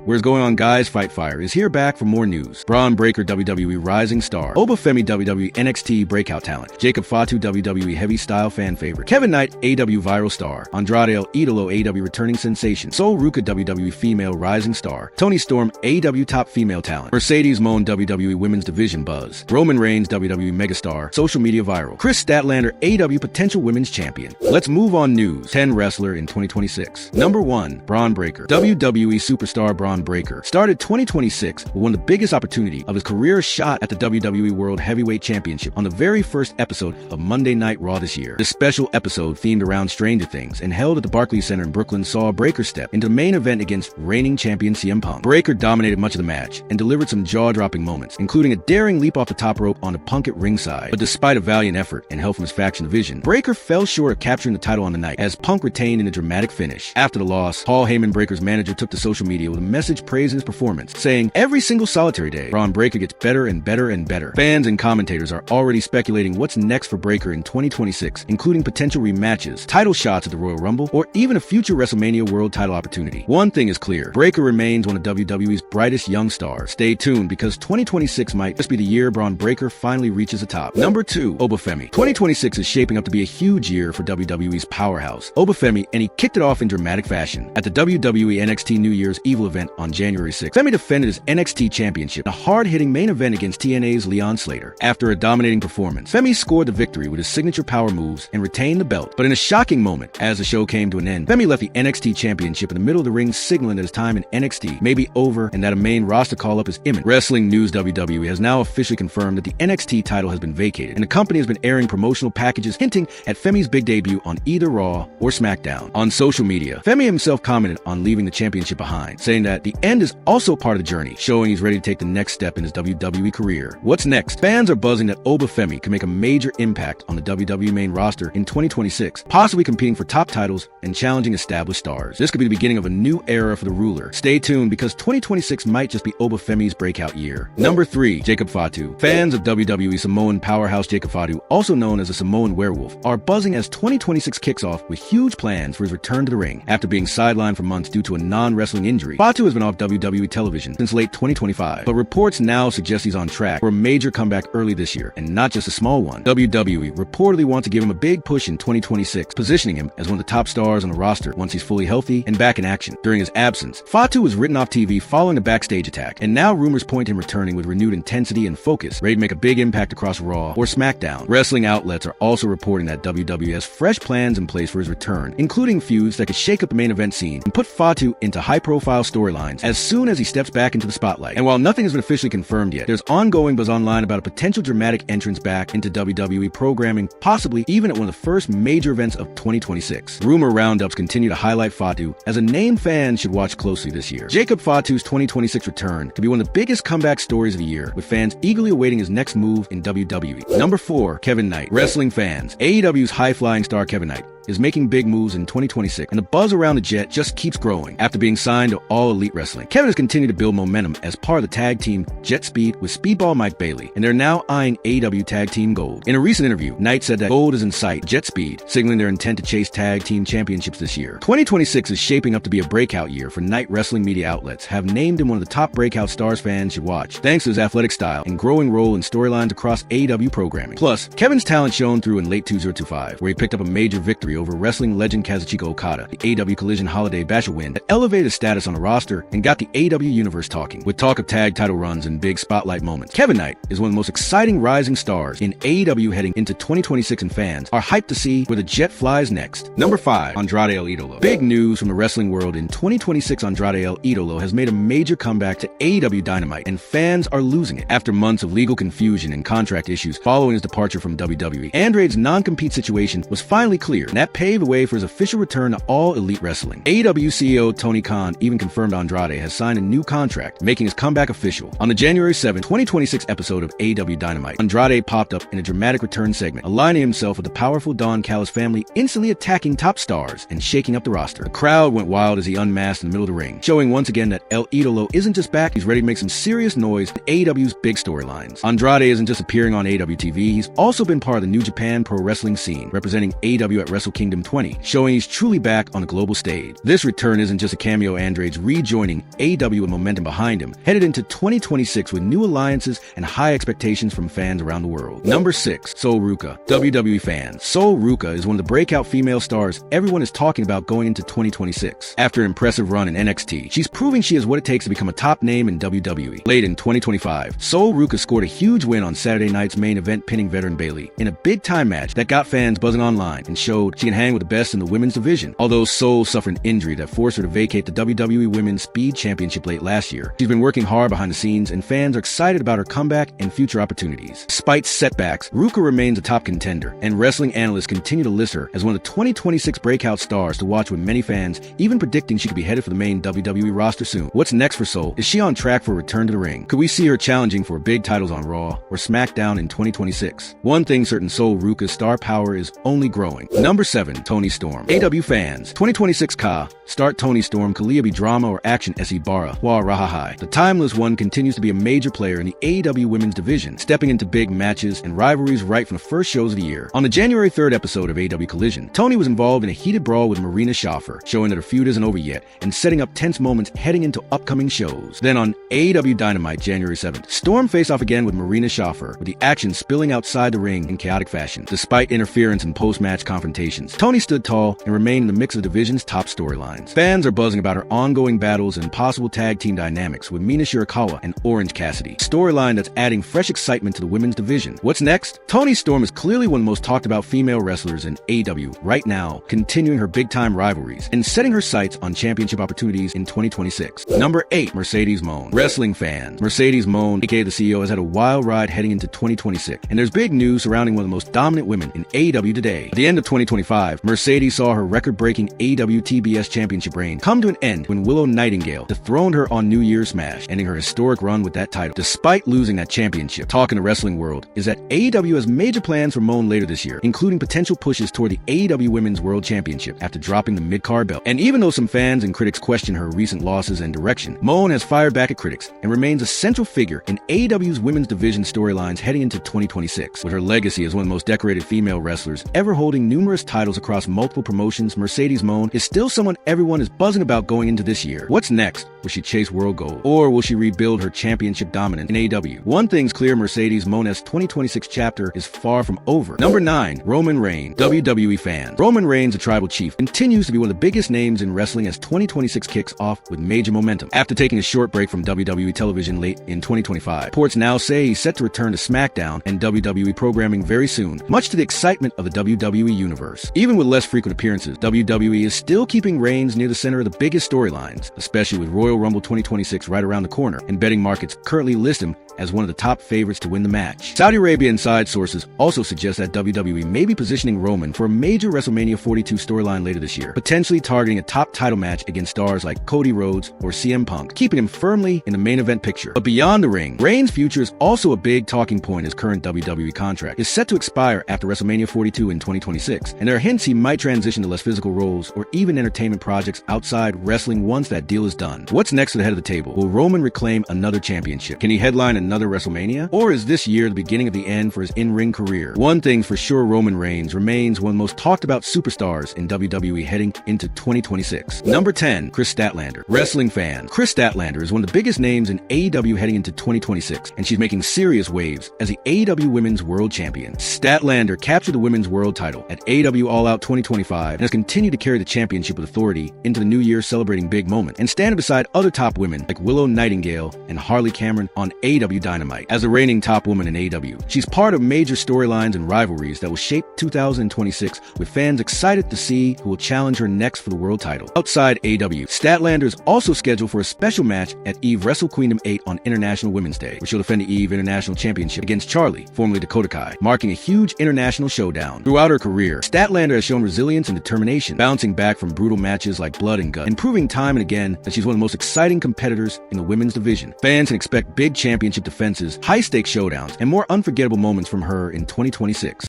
Where's going on, guys? Fight Fire is here back for more news. Bron Breakker, WWE Rising Star. Oba Femi, WWE NXT Breakout Talent. Jacob Fatu, WWE Heavy Style Fan Favorite. Kevin Knight, AEW Viral Star. Andrade El Idolo, AEW Returning Sensation. Sol Ruca, WWE Female Rising Star. Toni Storm, AEW Top Female Talent. Mercedes Moan, WWE Women's Division Buzz. Roman Reigns, WWE Megastar. Social Media Viral. Chris Statlander, AEW Potential Women's Champion. Let's move on news. 10 Wrestler in 2026. Number 1. Bron Breakker. WWE Superstar Bron Breakker started 2026 with one of the biggest opportunity of his career shot at the WWE World Heavyweight Championship on the very first episode of Monday Night Raw this year. This special episode themed around Stranger Things and held at the Barclays Center in Brooklyn saw Breakker step into the main event against reigning champion CM Punk. Breakker dominated much of the match and delivered some jaw-dropping moments, including a daring leap off the top rope onto Punk at ringside. But despite a valiant effort and help from his faction division, Breakker fell short of capturing the title on the night as Punk retained in a dramatic finish. After the loss, Paul Heyman, Breakker's manager, took to social media with a message praising his performance, saying, "Every single solitary day, Bron Breakker gets better and better and better." Fans and commentators are already speculating what's next for Breakker in 2026, including potential rematches, title shots at the Royal Rumble, or even a future WrestleMania World title opportunity. One thing is clear, Breakker remains one of WWE's brightest young stars. Stay tuned because 2026 might just be the year Bron Breakker finally reaches the top. Number 2. Oba Femi. 2026 is shaping up to be a huge year for WWE's powerhouse, Oba Femi, and he kicked it off in dramatic fashion. At the WWE NXT New Year's Evil event on January 6, Femi defended his NXT Championship in a hard-hitting main event against TNA's Leon Slater. After a dominating performance, Femi scored the victory with his signature power moves and retained the belt. But in a shocking moment, as the show came to an end, Femi left the NXT Championship in the middle of the ring, signaling that his time in NXT may be over and that a main roster call-up is imminent. Wrestling News WWE has now officially confirmed that the NXT title has been vacated, and the company has been airing promotional packages hinting at Femi's big debut on either Raw or SmackDown. On social media, Femi himself commented on leaving the championship behind, saying that the end is also part of the journey, showing he's ready to take the next step in his WWE career. What's next? Fans are buzzing that Oba Femi can make a major impact on the WWE main roster in 2026, possibly competing for top titles and challenging established stars. This could be the beginning of a new era for the ruler. Stay tuned because 2026 might just be Oba Femi's breakout year. Number 3. Jacob Fatu. Fans of WWE Samoan powerhouse Jacob Fatu, also known as a Samoan werewolf, are buzzing as 2026 kicks off with huge plans for his return to the ring. After being sidelined for months due to a non-wrestling injury, Fatu has been off WWE television since late 2025, but reports now suggest he's on track for a major comeback early this year, and not just a small one. WWE reportedly wants to give him a big push in 2026, positioning him as one of the top stars on the roster once he's fully healthy and back in action. During his absence, Fatu was written off TV following a backstage attack, and now rumors point to him returning with renewed intensity and focus, ready to make a big impact across Raw or SmackDown. Wrestling outlets are also reporting that WWE has fresh plans in place for his return, including feuds that could shake up the main event scene and put Fatu into high-profile storylines as soon as he steps back into the spotlight. And while nothing has been officially confirmed yet, there's ongoing buzz online about a potential dramatic entrance back into WWE programming, possibly even at one of the first major events of 2026. Rumor roundups continue to highlight Fatu as a name fans should watch closely this year. Jacob Fatu's 2026 return could be one of the biggest comeback stories of the year, with fans eagerly awaiting his next move in WWE. Number 4. Kevin Knight. Wrestling fans, AEW's high-flying star Kevin Knight is making big moves in 2026, and the buzz around the Jet just keeps growing. After being signed to All Elite Wrestling, Kevin has continued to build momentum as part of the tag team Jet Speed with Speedball Mike Bailey, and they're now eyeing AEW Tag Team Gold. In a recent interview, Knight said that gold is in sight, Jet Speed, signaling their intent to chase tag team championships this year. 2026 is shaping up to be a breakout year for Knight. Wrestling media outlets have named him one of the top breakout stars fans should watch, thanks to his athletic style and growing role in storylines across AEW programming. Plus, Kevin's talent shone through in late 2025, where he picked up a major victory over wrestling legend Kazuchika Okada, the AEW Collision Holiday Basher win that elevated his status on the roster and got the AEW universe talking. With talk of tag title runs and big spotlight moments, Kevin Knight is one of the most exciting rising stars in AEW heading into 2026, and fans are hyped to see where the Jet flies next. Number 5. Andrade El Idolo. Big news from the wrestling world in 2026. Andrade El Idolo has made a major comeback to AEW Dynamite, and fans are losing it. After months of legal confusion and contract issues following his departure from WWE, Andrade's non-compete situation was finally cleared, and that paved the way for his official return to All Elite Wrestling. AEW CEO Tony Khan even confirmed Andrade has signed a new contract, making his comeback official. On the January 7, 2026 episode of AEW Dynamite, Andrade popped up in a dramatic return segment, aligning himself with the powerful Don Callis family, instantly attacking top stars and shaking up the roster. The crowd went wild as he unmasked in the middle of the ring, showing once again that El Idolo isn't just back, he's ready to make some serious noise in AEW's big storylines. Andrade isn't just appearing on AEW TV, he's also been part of the New Japan Pro Wrestling scene, representing AEW at WrestleMania Wrestle Kingdom 20, showing he's truly back on the global stage. This return isn't just a cameo. Andrade's rejoining AEW with momentum behind him, headed into 2026 with new alliances and high expectations from fans around the world. Number 6. Sol Ruca. WWE fans. Sol Ruca is one of the breakout female stars everyone is talking about going into 2026. After an impressive run in NXT, she's proving she has what it takes to become a top name in WWE. Late in 2025, Sol Ruca scored a huge win on Saturday night's main event, pinning veteran Bayley in a big-time match that got fans buzzing online and showed she can hang with the best in the women's division. Although Sol suffered an injury that forced her to vacate the WWE Women's Speed Championship late last year, she's been working hard behind the scenes, and fans are excited about her comeback and future opportunities. Despite setbacks, Ruca remains a top contender, and wrestling analysts continue to list her as one of the 2026 breakout stars to watch, with many fans even predicting she could be headed for the main WWE roster soon. What's next for Sol? Is she on track for a return to the ring? Could we see her challenging for big titles on Raw or SmackDown in 2026? One thing certain, Sol Ruca's star power is only growing. Number 7. Toni Storm. AEW fans. 2026 Ka. Start Toni Storm, Kalia be drama or action esi bara, Hua Rahahai. The Timeless One continues to be a major player in the AEW women's division, stepping into big matches and rivalries right from the first shows of the year. On the January 3rd episode of AEW Collision, Toni was involved in a heated brawl with Marina Shaffer, showing that her feud isn't over yet and setting up tense moments heading into upcoming shows. Then on AEW Dynamite January 7th, Storm faced off again with Marina Shaffer, with the action spilling outside the ring in chaotic fashion. Despite interference and post-match confrontations, Toni stood tall and remained in the mix of the division's top storylines. Fans are buzzing about her ongoing battles and possible tag team dynamics with Mina Shirakawa and Orange Cassidy, storyline that's adding fresh excitement to the women's division. What's next? Toni Storm is clearly one of the most talked about female wrestlers in AEW right now, continuing her big-time rivalries and setting her sights on championship opportunities in 2026. Number 8. Mercedes Moné. Wrestling fans. Mercedes Moné, aka the CEO, has had a wild ride heading into 2026, and there's big news surrounding one of the most dominant women in AEW today. At the end of 2025, Mercedes saw her record-breaking AEW TBS championship reign come to an end when Willow Nightingale dethroned her on New Year's Smash, ending her historic run with that title. Despite losing that championship, talk in the wrestling world is that AEW has major plans for Moné later this year, including potential pushes toward the AEW Women's World Championship after dropping the mid-card belt. And even though some fans and critics question her recent losses and direction, Moné has fired back at critics and remains a central figure in AEW's women's division storylines heading into 2026. With her legacy as one of the most decorated female wrestlers ever, holding numerous titles across multiple promotions, Mercedes Moné is still someone everyone is buzzing about going into this year. What's next? Will she chase world gold, or will she rebuild her championship dominance in AEW? One thing's clear, Mercedes Moné's 2026 chapter is far from over. Number 9. Roman Reigns. WWE fans. Roman Reigns, a tribal chief, continues to be one of the biggest names in wrestling as 2026 kicks off with major momentum. After taking a short break from WWE television late in 2025, reports now say he's set to return to SmackDown and WWE programming very soon, much to the excitement of the WWE universe. Even with less frequent appearances, WWE is still keeping Reigns near the center of the biggest storylines, especially with Royal Rumble 2026 right around the corner, and betting markets currently list him as one of the top favorites to win the match. Saudi Arabia inside sources also suggest that WWE may be positioning Roman for a major WrestleMania 42 storyline later this year, potentially targeting a top title match against stars like Cody Rhodes or CM Punk, keeping him firmly in the main event picture. But beyond the ring, Reigns' future is also a big talking point. His current WWE contract is set to expire after WrestleMania 42 in 2026, and there are hints he might transition to less physical roles or even entertainment projects outside wrestling once that deal is done. What's next at the head of the table? Will Roman reclaim another championship? Can he headline another WrestleMania? Or is this year the beginning of the end for his in-ring career? One thing's for sure, Roman Reigns remains one of the most talked about superstars in WWE heading into 2026. Number 10. Kris Statlander. Wrestling fan. Kris Statlander is one of the biggest names in AEW heading into 2026, and she's making serious waves as the AEW Women's World Champion. Statlander captured the Women's World title at AEW All Out 2025 and has continued to carry the championship with authority into the new year, celebrating big moments and standing beside other top women like Willow Nightingale and Harley Cameron on AEW Dynamite. As the reigning top woman in AEW, she's part of major storylines and rivalries that will shape 2026, with fans excited to see who will challenge her next for the world title. Outside AEW, Statlander is also scheduled for a special match at EVE Wrestle Kingdom 8 on International Women's Day, where she'll defend the EVE International Championship against Charlie, formerly Dakota Kai, marking a huge international showdown. Throughout her career, Statlander has shown resilience and determination, bouncing back from brutal matches like Blood and Gut, and proving time and again that she's one of the most exciting competitors in the women's division. Fans can expect big championship defenses, high-stakes showdowns, and more unforgettable moments from her in 2026.